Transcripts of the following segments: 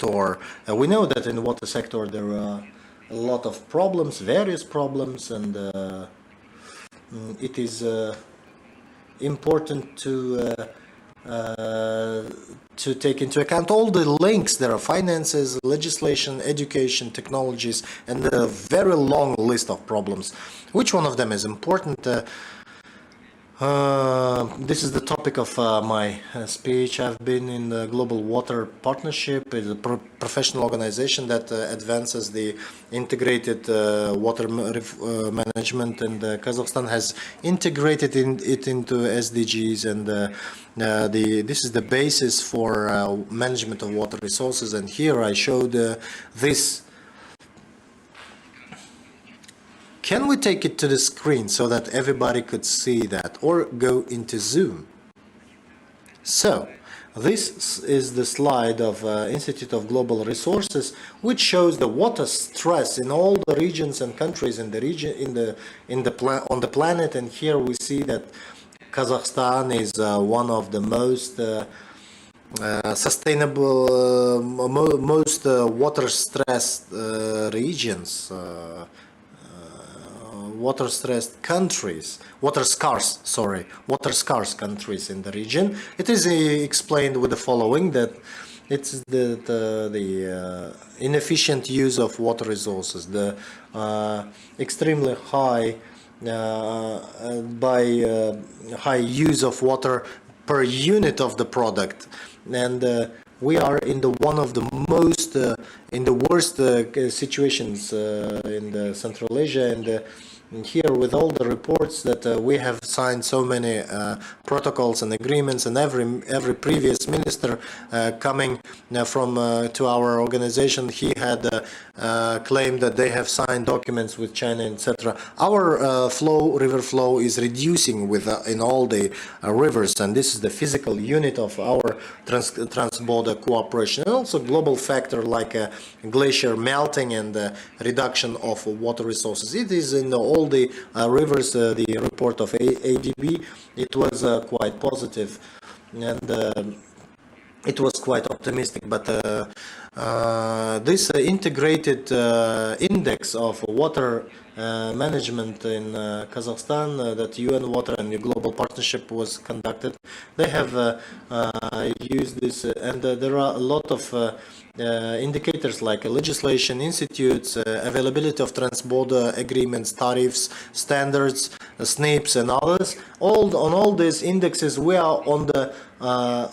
sector, we know that in the water sector there are a lot of problems, various problems, and it is important to take into account all the links. There are finances, legislation, education, technologies, and a very long list of problems. Which one of them is important? This is the topic of my speech. I've been in the Global Water Partnership. It's a professional organization that advances the integrated water management, and Kazakhstan has integrated it into SDGs, and this is the basis for management of water resources. And here I showed this. Can we take it to the screen so that everybody could see that, or go into Zoom? So, this is the slide of Institute of Global Resources, which shows the water stress in all the regions and countries in the region on the planet. And here we see that Kazakhstan is one of the most sustainable, most water stressed regions. Water scarce countries in the region. It is explained with the following, that it's the inefficient use of water resources, the extremely high high use of water per unit of the product, and we are in one of the most in the worst situations in the Central Asia, and here with all the reports that we have signed so many protocols and agreements, and every previous minister coming from to our organization, he had claimed that they have signed documents with China, etc. Our river flow is reducing in all the rivers, and this is the physical unit of our trans-border cooperation, and also global factor like glacier melting and reduction of water resources. It is in all the rivers. The report of ADB, it was quite positive, and it was quite optimistic, but this integrated index of water management in Kazakhstan that UN Water and the Global Partnership was conducted, they have used this, and there are a lot of indicators like legislation, institutes, availability of trans-border agreements, tariffs, standards, SNPs, and others. On all these indexes, we are on the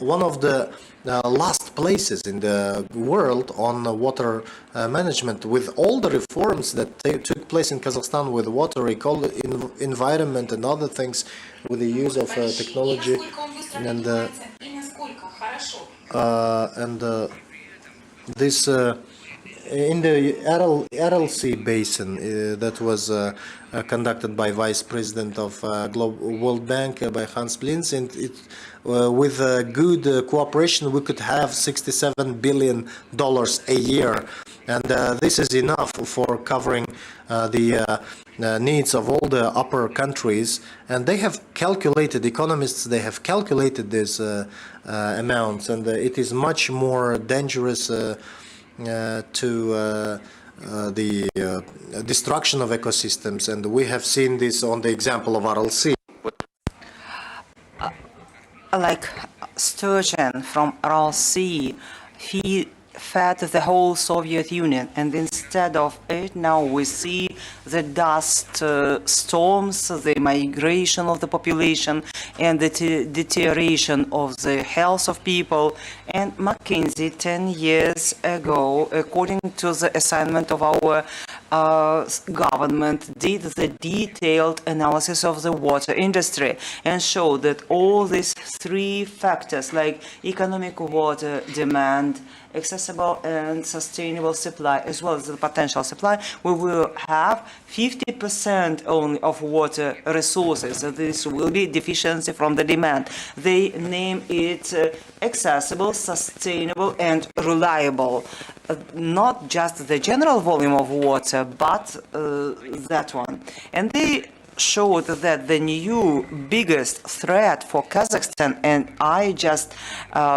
one of the last places in the world on water management, with all the reforms that took place in Kazakhstan with water, environment, and other things, with the use of technology, and this in the RLC basin that was conducted by Vice President of World Bank by Hans Blins, and with good cooperation we could have $67 billion a year, and this is enough for covering the needs of all the upper countries. And they have calculated, economists, they have calculated this amounts, and it is much more dangerous to the destruction of ecosystems, and we have seen this on the example of RLC. Like Sturgeon from RLC, he fed the whole Soviet Union, and instead of it, now we see the dust storms, the migration of the population, and the deterioration of the health of people. And McKinsey 10 years ago, according to the assignment of our government, did the detailed analysis of the water industry and showed that all these three factors, like economic water demand, accessible and sustainable supply, as well as the potential supply, we will have 50% only of water resources. So this will be deficiency from the demand. They name it accessible, sustainable, and reliable. Not just the general volume of water, but that one. And they showed that the new biggest threat for Kazakhstan, and I just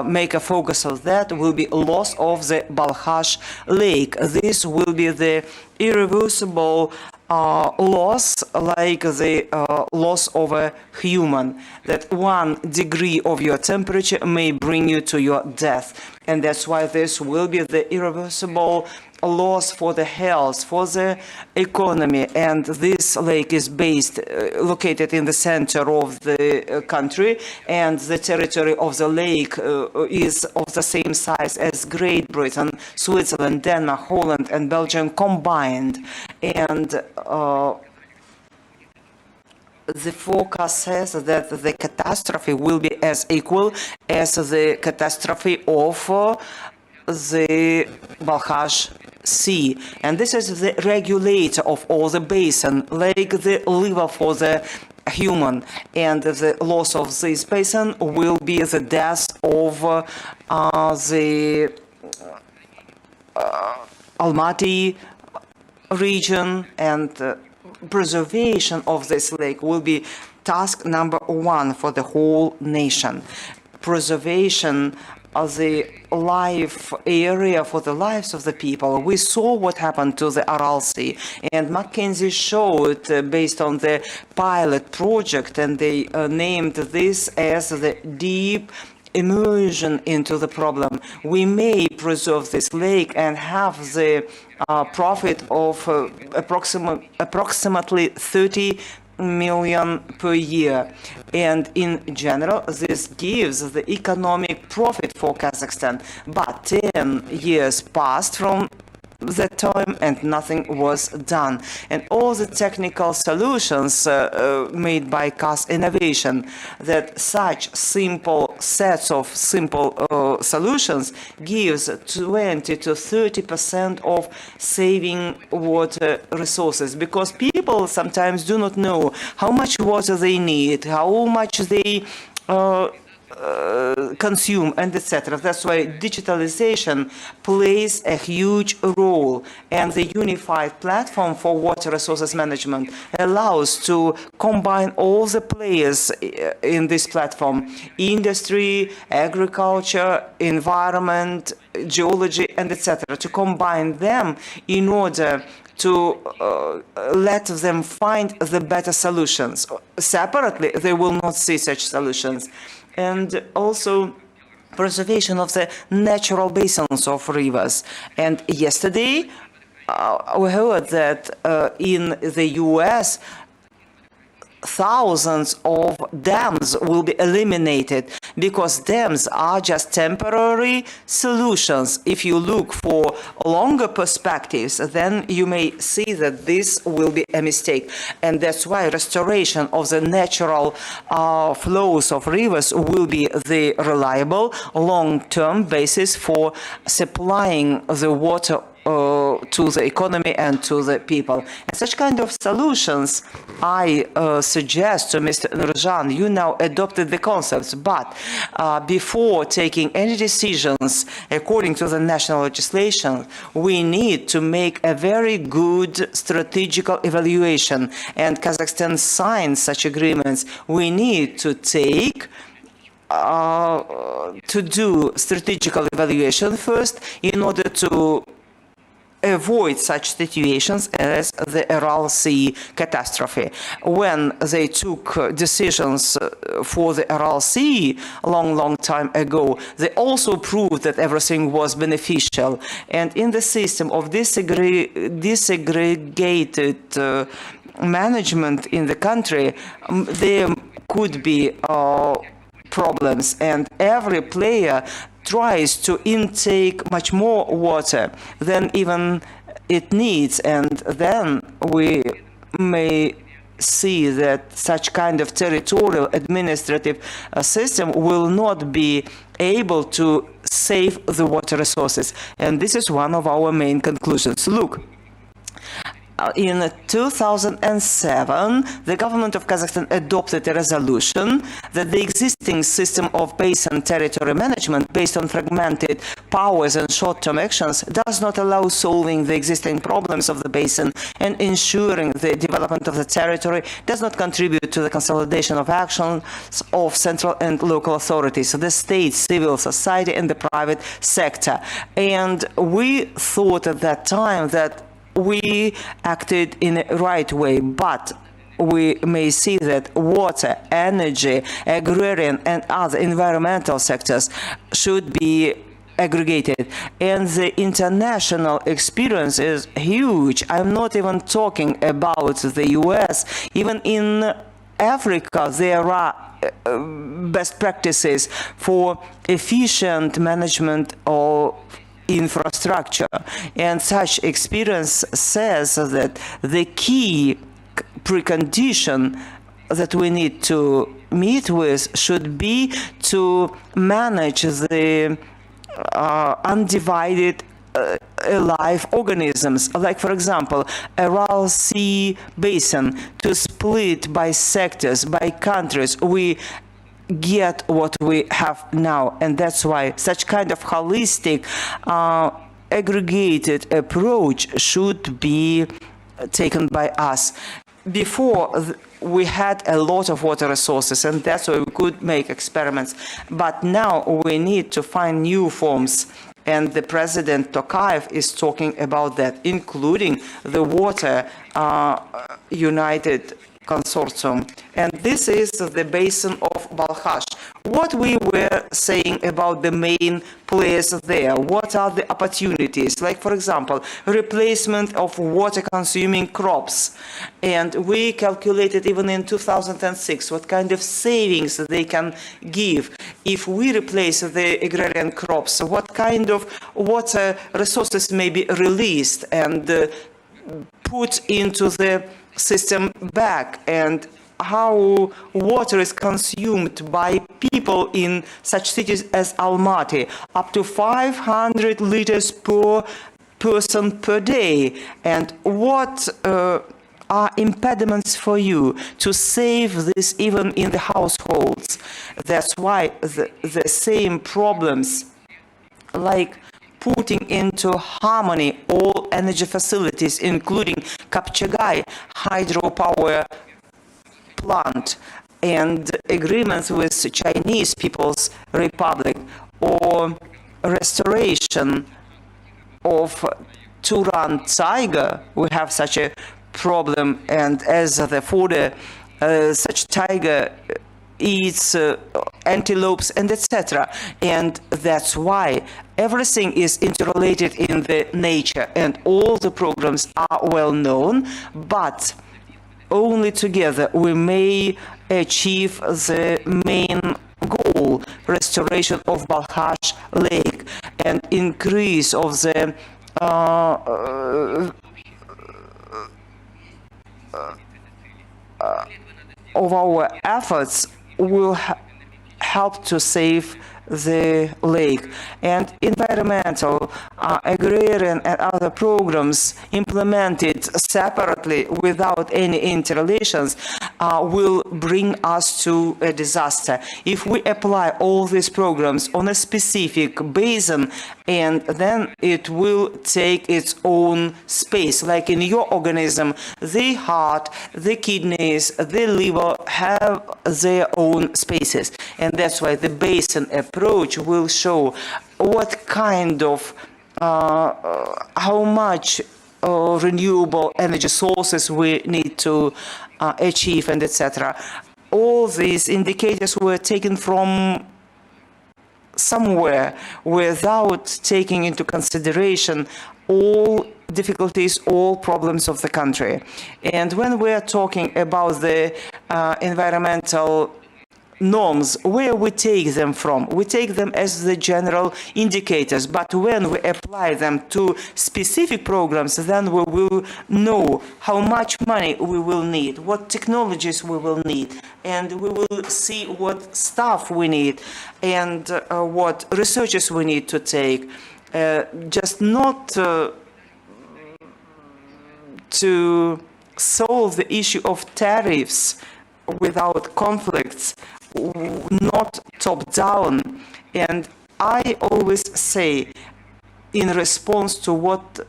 make a focus of that, will be loss of the Balkhash Lake. This will be the irreversible loss, like the loss of a human, that 1 degree of your temperature may bring you to your death. And that's why this will be the irreversible loss for the health, for the economy. And this lake is located in the center of the country, and the territory of the lake is of the same size as Great Britain, Switzerland, Denmark, Holland, and Belgium combined. And the forecast says that the catastrophe will be as equal as the catastrophe of the Balkhash Sea. And this is the regulator of all the basin, like the liver for the human. And the loss of this basin will be the death of the Almaty region, and preservation of this lake will be task number 1 for the whole nation. Preservation of the life area for the lives of the people. We saw what happened to the Aral Sea, and McKinsey showed based on the pilot project, and they named this as the deep immersion into the problem. We may preserve this lake and have the profit of approximately 30 million per year. And in general, this gives the economic profit for Kazakhstan. But 10 years passed from that time and nothing was done. And all the technical solutions made by Kaz Innovation, that such simple sets of simple solutions gives 20 to 30% of saving water resources, because people sometimes do not know how much water they need, how much they consume, and etc. That's why digitalization plays a huge role, and the unified platform for water resources management allows to combine all the players in this platform: industry, agriculture, environment, geology, and etc. to combine them in order to let them find the better solutions. Separately, they will not see such solutions. And also preservation of the natural basins of rivers. And yesterday, we heard that in the US, thousands of dams will be eliminated, because dams are just temporary solutions. If you look for longer perspectives, then you may see that this will be a mistake. And that's why restoration of the natural flows of rivers will be the reliable long-term basis for supplying the water to the economy and to the people. And such kind of solutions, I suggest to Mr. Nurjan, you now adopted the concepts, but before taking any decisions according to the national legislation, we need to make a very good strategical evaluation. And Kazakhstan signed such agreements. We need to take to do strategical evaluation first in order to avoid such situations as the Aral Sea catastrophe. When they took decisions for the Aral Sea long time ago, they also proved that everything was beneficial. And in the system of disaggregated management in the country, there could be problems, and every player tries to intake much more water than even it needs, and then we may see that such kind of territorial administrative system will not be able to save the water resources. And this is one of our main conclusions. Look, in 2007, the government of Kazakhstan adopted a resolution that the existing system of basin territory management based on fragmented powers and short-term actions does not allow solving the existing problems of the basin and ensuring the development of the territory, does not contribute to the consolidation of actions of central and local authorities, the state, civil society, and the private sector. And we thought at that time that we acted in a right way, but we may see that water, energy, agrarian, and other environmental sectors should be aggregated. And the international experience is huge. I'm not even talking about the US. Even in Africa, there are best practices for efficient management of infrastructure. And such experience says that the key precondition that we need to meet with should be to manage the undivided live organisms, like for example Aral Sea Basin, to split by sectors, by countries. We get what we have now, and that's why such kind of holistic aggregated approach should be taken by us. Before, we had a lot of water resources, and that's why we could make experiments. But now we need to find new forms, and the President Tokayev is talking about that, including the Water United Consortium. And this is the basin of Balkhash. What we were saying about the main players there, what are the opportunities? Like, for example, replacement of water-consuming crops. And we calculated even in 2006 what kind of savings they can give. If we replace the agrarian crops, what kind of water resources may be released and put into the system back, and how water is consumed by people in such cities as Almaty, up to 500 liters per person per day. And what are impediments for you to save this even in the households? That's why the same problems, like putting into harmony all energy facilities, including Kapchagai hydropower plant, and agreements with Chinese People's Republic, or restoration of Turan tiger. We have such a problem, and as the fodder, such tiger eats antelopes and etc. And that's why everything is interrelated in the nature, and all the programs are well known, but only together we may achieve the main goal, restoration of Balkhash Lake and increase of the of our efforts will help to save the lake. And environmental, agrarian and other programs implemented separately without any interrelations will bring us to a disaster. If we apply all these programs on a specific basin, and then it will take its own space. Like in your organism, the heart, the kidneys, the liver have their own spaces. And that's why the basin approach will show what kind of, how much renewable energy sources we need to achieve, and etc. All these indicators were taken from somewhere without taking into consideration all difficulties, all problems of the country. And when we are talking about the environmental norms, where we take them from? We take them as the general indicators, but when we apply them to specific programs, then we will know how much money we will need, what technologies we will need, and we will see what staff we need and what researches we need to take. Just not to solve the issue of tariffs without conflicts, not top-down. And I always say, in response to what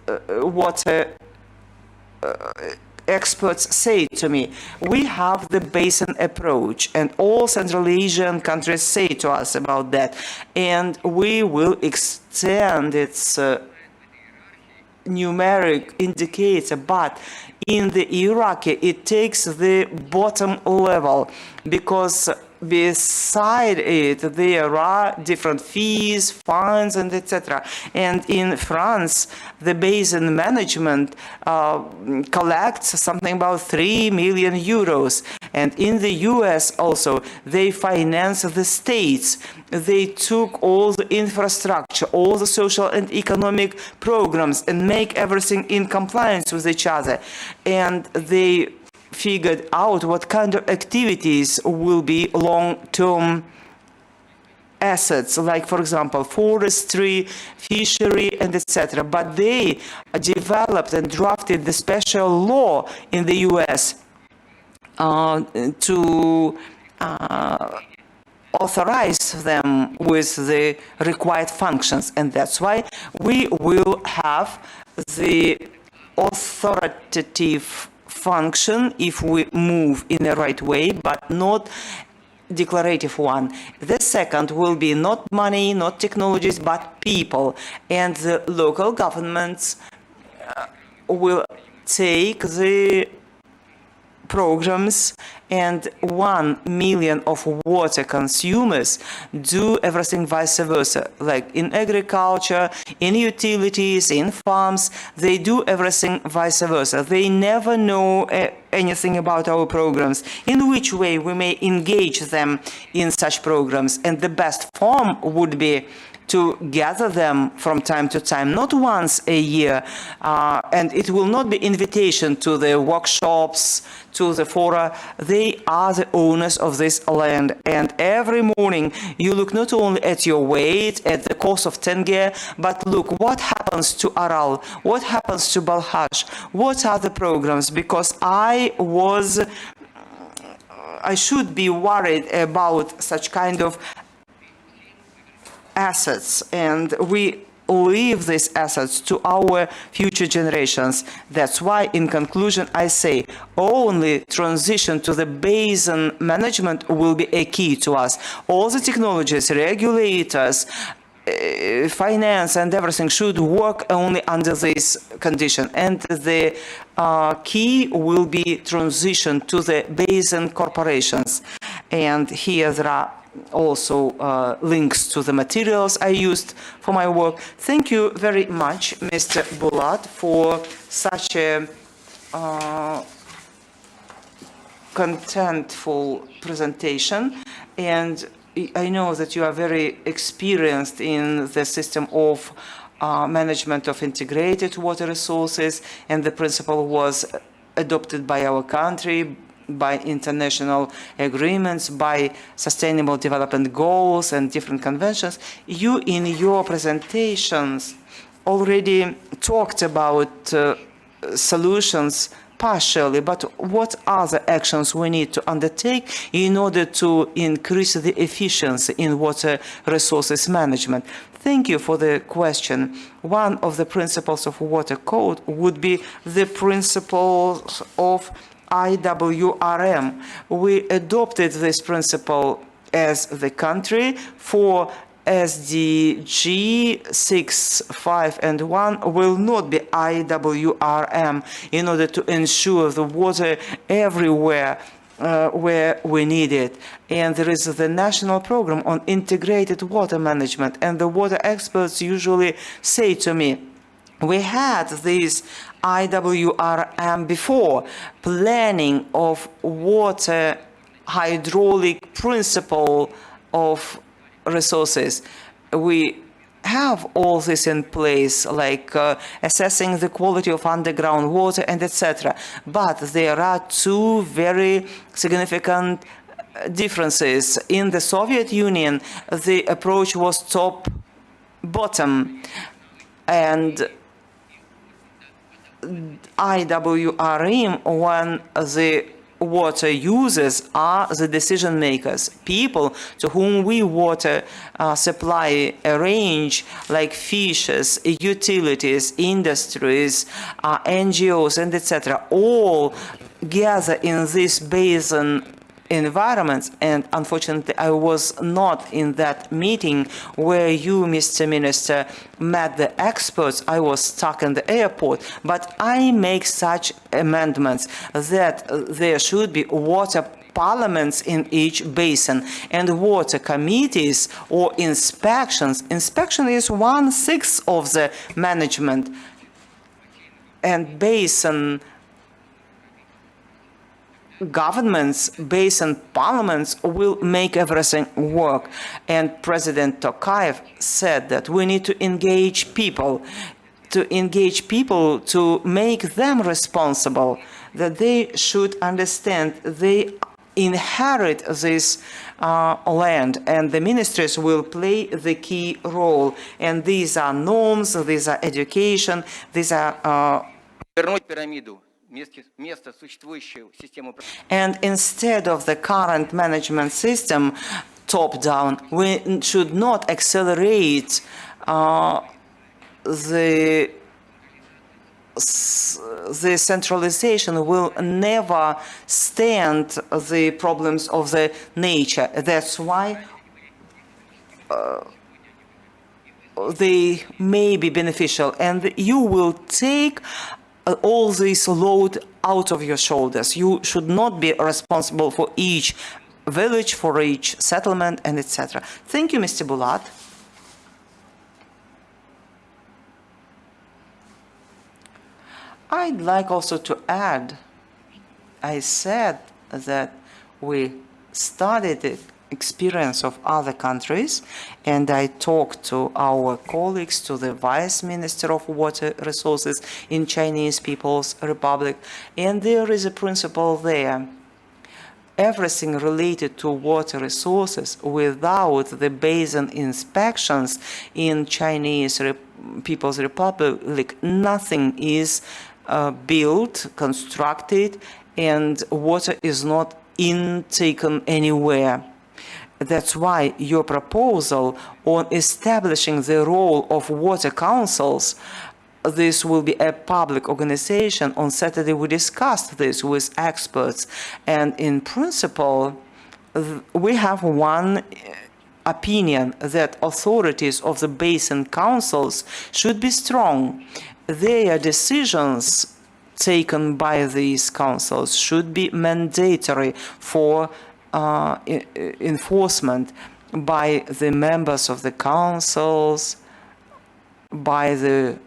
experts say to me, we have the basin approach, and all Central Asian countries say to us about that, and we will extend its numeric indicator, but in the hierarchy it takes the bottom level, because beside it there are different fees, fines, and etc. And in France, the basin management collects something about 3 million euros. And in the US also, they finance the states. They took all the infrastructure, all the social and economic programs, and make everything in compliance with each other. And they figured out what kind of activities will be long-term assets, like, for example, forestry, fishery, and etc. But they developed and drafted the special law in the US to authorize them with the required functions. And that's why we will have the authoritative function if we move in the right way, but not declarative one. The second will be not money, not technologies, but people. And the local governments will take the programs, and 1 million of water consumers do everything vice versa. Like in agriculture, in utilities, in farms, they do everything vice versa. They never know anything about our programs, in which way we may engage them in such programs. And the best form would be to gather them from time to time, not once a year, and it will not be invitation to the workshops, to the fora. They are the owners of this land, and every morning you look not only at your weight, at the cost of tenge, but look what happens to Aral, what happens to Balkhash, what are the programs, because I should be worried about such kind of assets, and we leave these assets to our future generations. That's why, in conclusion, I say only transition to the basin management will be a key to us. All the technologies, regulators, finance and everything should work only under this condition, and the key will be transition to the basin corporations. And here there are also links to the materials I used for my work. Thank you very much, Mr. Bulat, for such a contentful presentation. And I know that you are very experienced in the system of management of integrated water resources, and the principle was adopted by our country, by international agreements, by sustainable development goals and different conventions. You, in your presentations, already talked about solutions partially, but what are the actions we need to undertake in order to increase the efficiency in water resources management? Thank you for the question. One of the principles of water code would be the principles of IWRM. We adopted this principle as the country for SDG 6, 5, and 1 will not be IWRM in order to ensure the water everywhere where we need it. And there is the national program on integrated water management, and the water experts usually say to me, we had this IWRM before, planning of water hydraulic principle of resources. We have all this in place, like assessing the quality of underground water and etc. But there are two very significant differences. In the Soviet Union, the approach was top-bottom, and IWRM when the water users are the decision makers, people to whom we water supply arrange, like fishers, utilities, industries, NGOs, and etc. all gather in this basin environments. And unfortunately, I was not in that meeting where you, Mr. Minister, met the experts. I was stuck in the airport. But I make such amendments that there should be water parliaments in each basin and water committees or inspections. Inspection is 1/6 of the management, and basin governments, basin parliaments will make everything work. And President Tokayev said that we need to engage people, to make them responsible, that they should understand they inherit this land, and the ministries will play the key role. And these are norms, these are education, these are and instead of the current management system, top-down, we should not accelerate the centralization will never stand the problems of the nature. That's why they may be beneficial, and you will take all this load out of your shoulders. You should not be responsible for each village, for each settlement, and etc. Thank you, Mr. Bulat. I'd like also to add, I said that we studied the experience of other countries, and I talked to our colleagues, to the Vice Minister of Water Resources in Chinese People's Republic, and there is a principle there. Everything related to water resources without the basin inspections in Chinese People's Republic, nothing is built, constructed, and water is not intaken anywhere. That's why your proposal on establishing the role of water councils, this will be a public organization. On Saturday we discussed this with experts, and in principle we have one opinion, that authorities of the basin councils should be strong. Their decisions taken by these councils should be mandatory for enforcement by the members of the councils, by the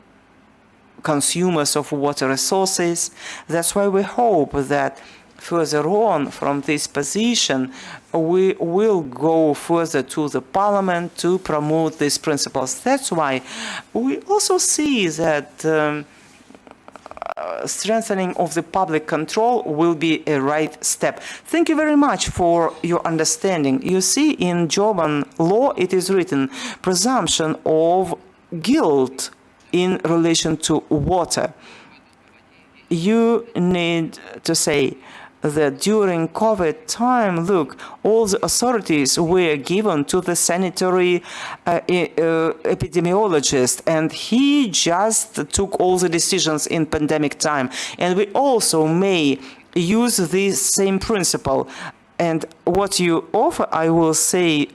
consumers of water resources. That's why we hope that further on from this position, we will go further to the parliament to promote these principles. That's why we also see that strengthening of the public control will be a right step. Thank you very much for your understanding. You see, in German law it is written presumption of guilt in relation to water. You need to say that during COVID time, look, all the authorities were given to the sanitary epidemiologist, and he just took all the decisions in pandemic time. And we also may use this same principle. And what you offer, I will say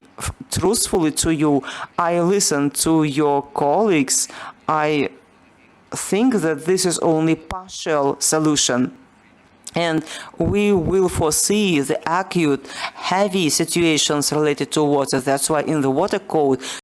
truthfully to you, I listen to your colleagues. I think that this is only partial solution. And we will foresee the acute, heavy situations related to water. That's why in the water code,